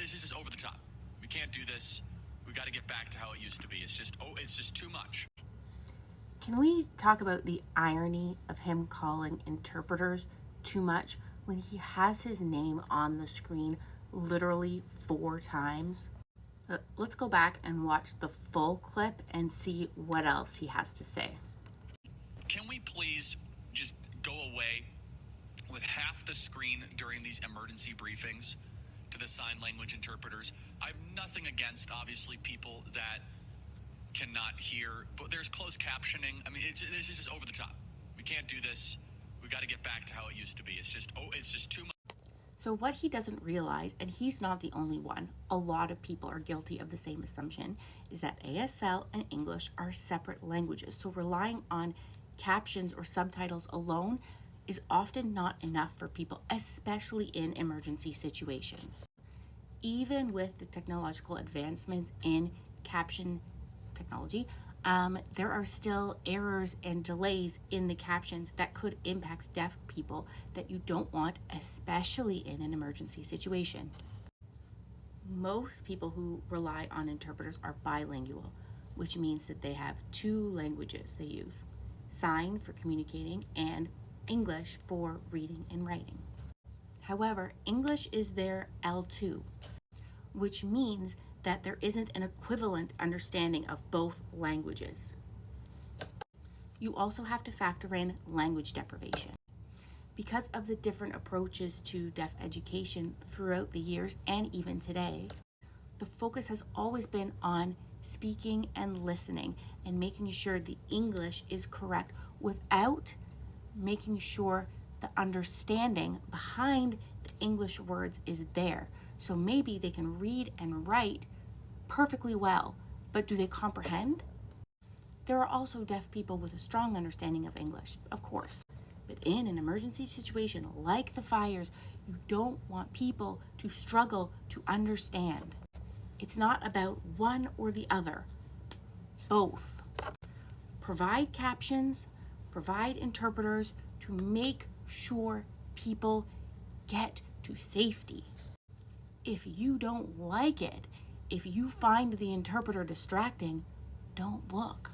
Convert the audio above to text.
This is just over the top. We can't do this. We got to get back to how it used to be. It's just too much. Can we talk about the irony of him calling interpreters too much when he has his name on the screen literally 4 times? Let's go back and watch the full clip and see what else he has to say. Can we please just go away with half the screen during these emergency briefings to the sign language interpreters? I have nothing against, obviously, people that cannot hear, but there's closed captioning. I mean, this is just over the top. We can't do this. We got to get back to how it used to be. It's just too much. So what he doesn't realize, and he's not the only one, a lot of people are guilty of the same assumption, is that ASL and English are separate languages. So relying on captions or subtitles alone is often not enough for people, especially in emergency situations. Even with the technological advancements in caption technology, there are still errors and delays in the captions that could impact deaf people that you don't want, especially in an emergency situation. Most people who rely on interpreters are bilingual, which means that they have 2 languages they use: sign for communicating and English for reading and writing. However, English is their L2, which means that there isn't an equivalent understanding of both languages. You also have to factor in language deprivation. Because of the different approaches to deaf education throughout the years and even today, the focus has always been on speaking and listening and making sure the English is correct without making sure the understanding behind the English words is there. So maybe they can read and write perfectly well, but do they comprehend? There are also deaf people with a strong understanding of English, of course. But in an emergency situation like the fires, you don't want people to struggle to understand. It's not about one or the other, both. Provide captions, provide interpreters to make sure people get to safety. If you don't like it, if you find the interpreter distracting, don't look.